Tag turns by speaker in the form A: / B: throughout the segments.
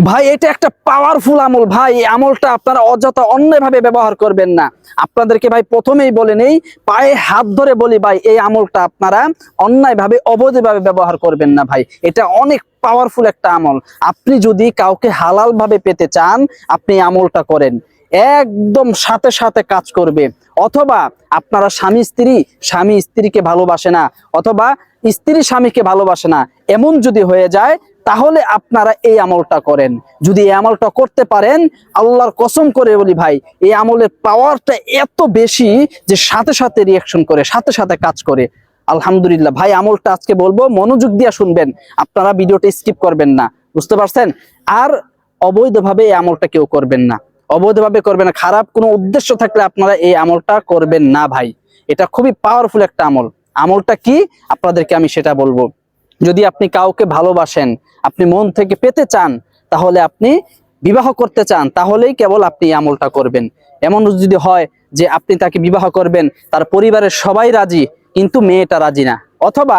A: ভাই এটা একটা পাওয়ারফুল আমল ভাই। এই আমলটা আপনারা অযথা অন্যভাবে ব্যবহার করবেন না। আপনাদেরকে ভাই প্রথমেই বলে নেই, পায়ে হাত ধরে বলি ভাই, এই আমলটা আপনারা অন্যায়ভাবে অবৈধভাবে ব্যবহার করবেন না ভাই। এটা অনেক পাওয়ারফুল একটা আমল। আপনি যদি কাউকে হালাল ভাবে পেতে চান, আপনি এই আমলটা করেন, একদম সাথে সাথে কাজ করবে। অথবা আপনারা স্বামী স্ত্রীকে ভালোবাসে না, অথবা স্ত্রী স্বামীকে ভালোবাসে না, এমন যদি হয়ে যায়, তাহলে আপনারা এই আমলটা করেন। যদি এই আমলটা করতে পারেন, আল্লাহর কসম করে বলি ভাই, এই আমলের পাওয়ারটা এত বেশি যে সাথে সাথে রিয়াকশন করে, সাথে সাথে কাজ করে। আলহামদুলিল্লাহ ভাই, আমলটা আজকে বলবো, মনোযোগ দিয়ে শুনবেন, আপনারা ভিডিওটা স্কিপ করবেন না, বুঝতে পারছেন? আর অবৈধভাবে এই আমলটা কেউ করবেন না, অবৈধভাবে করবেন না। খারাপ কোনো উদ্দেশ্য থাকলে আপনারা এই আমলটা করবেন না ভাই। এটা খুবই পাওয়ারফুল একটা আমল। আমলটা কি আপনাদেরকে আমি সেটা বলবো। যদি আপনি কাউকে ভালোবাসেন, আপনি মন থেকে পেতে চান, তাহলে আপনি বিবাহ করতে চান, তাহলেই কেবল আপনি এই আমলটা করবেন। এমন যদি হয় যে আপনি তাকে বিবাহ করবেন, তার পরিবারের সবাই রাজি, কিন্তু মেয়েটা রাজি না, অথবা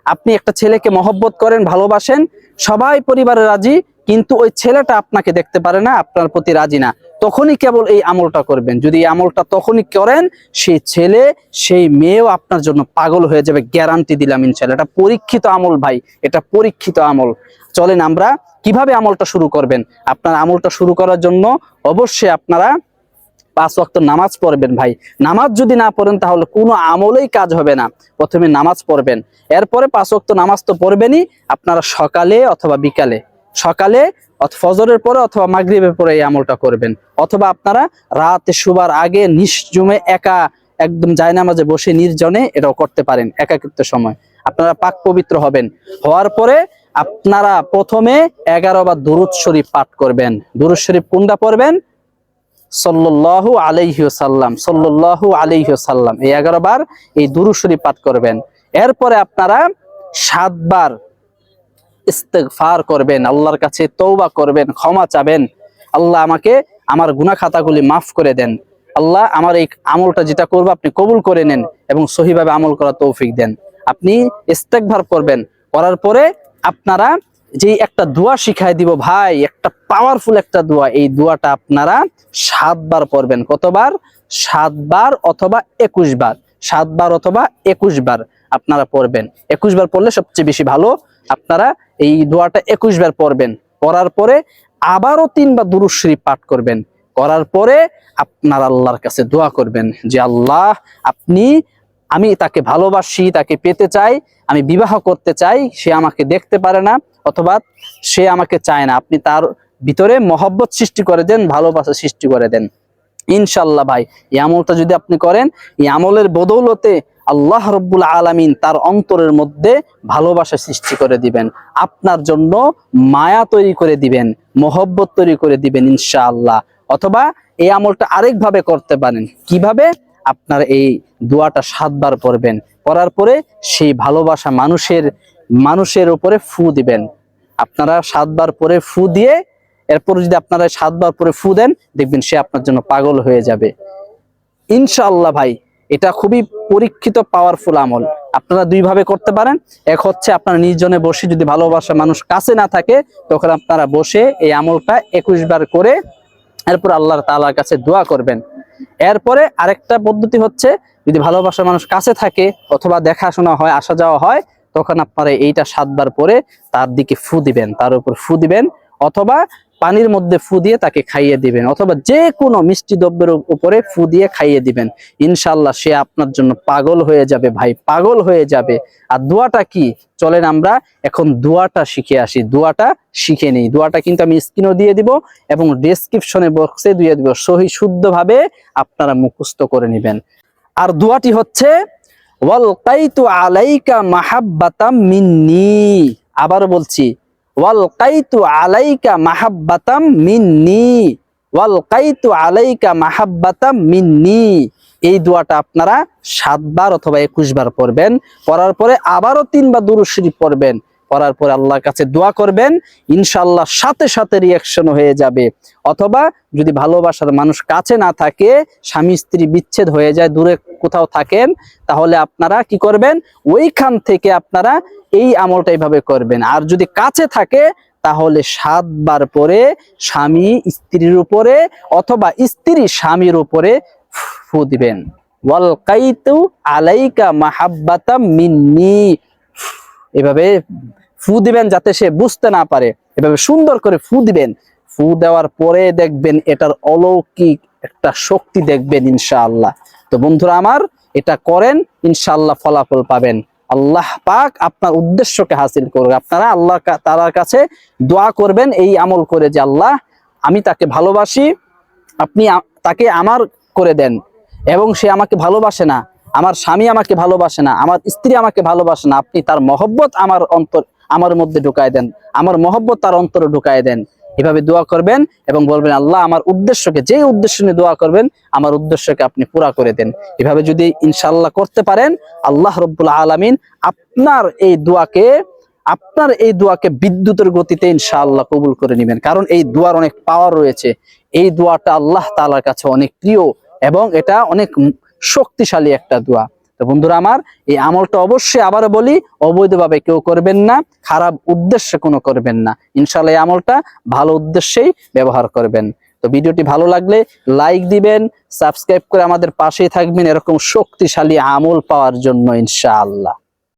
A: আপনি একটা ছেলেকে মহব্বত করেন, ভালোবাসেন, সবাই পরিবারে রাজি, কিন্তু ওই ছেলেটা আপনাকে দেখতে পারে না, আপনার প্রতি রাজি না, তখনই কেবল এই আমলটা করবেন। যদি এই আমলটা তখনই করেন, সেই ছেলে সেই মেয়েও আপনার জন্য পাগল হয়ে যাবে, গ্যারান্টি দিলাম ইনশাআল্লাহ। এটা পরীক্ষিত আমল ভাই, এটা পরীক্ষিত আমল। চলেন আমরা কিভাবে আমলটা শুরু করবেন। আপনার আমলটা শুরু করার জন্য অবশ্যই আপনারা 5 ওয়াক্ত নামাজ পড়বেন ভাই। নামাজ যদি না পড়েন, তাহলে কোনো আমলেই কাজ হবে না। প্রথমে নামাজ পড়বেন, এরপরে 5 ওয়াক্ত নামাজ তো পড়বেনই। আপনারা সকালে অথবা বিকালে, সকালে ফজরের পরে অথবা মাগরিবের পরে এই আমলটা করবেন। অথবা আপনারা রাতে শোবার আগে নিশ্চুমে একা একদম জায়নামাজে বসে নির্জনে এটাও করতে পারেন। একাকিত্ব সময় আপনারা পাক পবিত্র হবেন। হওয়ার পরে আপনারা প্রথমে 11 বার দুরূদ শরীফ পাঠ করবেন। দুরূদ শরীফ কোনটা পড়বেন? সাল্লাল্লাহু আলাইহি ওয়াসাল্লাম, সাল্লাল্লাহু আলাইহি ওয়াসাল্লাম, এই 11 বার এই দুরূদ শরীফ পাঠ করবেন। এরপরে আপনারা 7 বার ইস্তেগফার করবেন, আল্লাহর কাছে তওবা করবেন, ক্ষমা চাবেন। আল্লাহ আমাকে আমার গুনাহ খাতাগুলি মাফ করে দেন। আল্লাহ আমার এই আমলটা যেটা করব আপনি কবুল করে নেন এবং সহিভাবে আমল করার তৌফিক দেন। আপনি ইস্তেগফার করবেন। করার পরে আপনারা যে একটা দোয়া শিখাই দিব ভাই, একটা পাওয়ারফুল একটা দোয়া, এই দোয়াটা আপনারা 7 বার পড়বেন। কতবার? 7 বার অথবা 21 বার। 7 বার অথবা 21 বার আপনারা পড়বেন। 21 বার পড়লে সবচেয়ে বেশি ভালো। আপনারা এই দোয়াটা 21 বার পড়বেন। পড়ার পরে আবারও 3 বার দুরূদ শরীফ পাঠ করবেন। করার পরে আপনার আল্লাহর কাছে দোয়া করবেন যে আল্লাহ, আমি তাকে ভালোবাসি, তাকে পেতে চাই, আমি বিবাহ করতে চাই, সে আমাকে দেখতে পারে না, অথবা সে আমাকে চায় না। আপনি তার ভিতরে মহব্বত সৃষ্টি করে দেন, ভালোবাসা সৃষ্টি করে দেন। ইনশাআল্লাহ ভাই, এই আমলটা যদি আপনি করেন, এই আমলের বদৌলতে আল্লাহ রব্বুল আলামিন তার অন্তরের মধ্যে ভালোবাসা সৃষ্টি করে দিবেন, আপনার জন্য মায়া তৈরি করে দিবেন, মহব্বত তৈরি করে দিবেন ইনশাআল্লাহ। অথবা এই আমলটা আরেকভাবে করতে পারেন। কিভাবে? আপনার এই দোয়াটা 7 বার পড়বেন। পড়ার পরে সেই ভালোবাসা মানুষের উপরে ফু দিবেন। আপনারা 7 বার পরে ফু দিয়ে, এরপর যদি আপনারা 7 বার পরে ফু দেন, দেখবেন সে আপনার জন্য পাগল হয়ে যাবে ইনশাআল্লাহ ভাই। এটা খুবই পরীক্ষিত পাওয়ারফুল আমল। আপনারা 2 ভাবে করতে পারেন। এক হচ্ছে আপনারা নির্জনে বসে, যদি ভালোবাসা মানুষ কাছে না থাকে, তখন আপনারা বসে এই আমলটা 21 বার করে এরপর আল্লাহ তাআলার কাছে দোয়া করবেন। এরপরে আরেকটা পদ্ধতি হচ্ছে, যদি ভালোবাসা মানুষ কাছে থাকে অথবা দেখাশোনা হয়, আসা যাওয়া হয়, তখন আপনারা এইটা 7 বার পরে তার দিকে ফু দিবেন, তার উপর ফু দিবেন, অথবা পানির মধ্যে ফু দিয়ে তাকে খাইয়ে দিবেন, অথবা যে কোনো মিষ্টি দ্রব্যের উপরে ফু দিয়ে খাইয়ে দিবেন। ইনশাআল্লাহ সে আপনার জন্য পাগল হয়ে যাবে ভাই, পাগল হয়ে যাবে। আর দোয়াটা কি? চলেন আমরা এখন দোয়াটা শিখে আসি, দোয়াটা শিখে নিই। দোয়াটা কিন্তু আমি স্ক্রিনও দিয়ে দিব এবং ডেসক্রিপশনে বক্সে দিয়ে দিব, সহি শুদ্ধভাবে আপনারা মুখস্থ করে নেবেন। আর দোয়াটি হচ্ছে ওয়ালকাইতু আলাইকা মাহাব্বাতাম মিন্নি। আবার বলছি, ওয়ালকাইতু আলাইকা মাহাব্বাতাম মিন্নি, ওয়ালকাইতু আলাইকা মাহাব্বাতাম মিন্নি। এই দোয়াটা আপনারা 7 বার অথবা 21 বার পড়বেন। পড়ার পরে আবারও 3 বার দুরূদ শরীফ পড়বেন। পড়ার পরে আল্লাহর কাছে দোয়া করবেন, ইনশাআল্লাহ সাথে সাথে রিয়াকশন হয়ে যাবে। অথবা যদি ভালোবাসার মানুষ কাছে না থাকে, স্বামী স্ত্রী বিচ্ছেদ হয়ে যায়, দূরে কোথাও থাকেন, তাহলে আপনারা কি করবেন? ওইখান থেকে আপনারা এই আমলটা এইভাবে করবেন। আর যদি কাছে থাকে, তাহলে 7 বার পরে স্বামী স্ত্রীর উপরে অথবা স্ত্রী স্বামীর উপরে ফু দিবেন। ওয়ালকাইতু আলাইকা মাহাব্বাতাম মিন্নি, এভাবে ফু দিবেন যাতে সে বুঝতে না পারে, এভাবে সুন্দর করে ফু দিবেন। ফু দেওয়ার পরে দেখবেন এটার অলৌকিক একটা শক্তি দেখবেন ইনশাআল্লাহ। তো বন্ধুরা আমার, এটা করেন, ইনশাআল্লাহ ফলাফল পাবেন। আল্লাহ পাক আপনার উদ্দেশ্যকে হাসিল করবে। আপনারা আল্লাহ তাআলার কাছে দোয়া করবেন এই আমল করে যে আল্লাহ, আমি তাকে ভালোবাসি, আপনি তাকে আমার করে দেন, এবং সে আমাকে ভালোবাসে না, আমার স্বামী আমাকে ভালোবাসে না, আমার স্ত্রী আমাকে ভালোবাসে না, আপনি তার মহব্বত আমার মধ্যে ঢুকায় দেন, আমার মহব্বত তার অন্তরে ঢুকায় দেন। এভাবে দোয়া করবেন এবং বলবেন আল্লাহ আমার উদ্দেশ্যকে, যে উদ্দেশ্য নিয়ে দোয়া করবেন আমার উদ্দেশ্যকে আপনি পুরা করে দেন। এভাবে যদি ইনশাআল্লাহ করতে পারেন, আল্লাহ রাব্বুল আলামিন আপনার এই দোয়াকে বিদ্যুতের গতিতে ইনশাআল্লাহ কবুল করে নেবেন। কারণ এই দোয়ার অনেক পাওয়ার রয়েছে, এই দোয়াটা আল্লাহ তাআলার কাছে অনেক প্রিয় এবং এটা অনেক শক্তিশালী একটা দোয়া। তো বন্ধুরা আমার, এই আমলটা অবশ্যই আবারও বলি, অবৈধভাবে কেউ করবেন না, খারাপ উদ্দেশ্যে কোনো করবেন না। ইনশাআল্লাহ এই আমলটা ভালো উদ্দেশ্যেই ব্যবহার করবেন। তো ভিডিওটি ভালো লাগলে লাইক দিবেন, সাবস্ক্রাইব করে আমাদের পাশেই থাকবেন এরকম শক্তিশালী আমল পাওয়ার জন্য ইনশাআল্লাহ।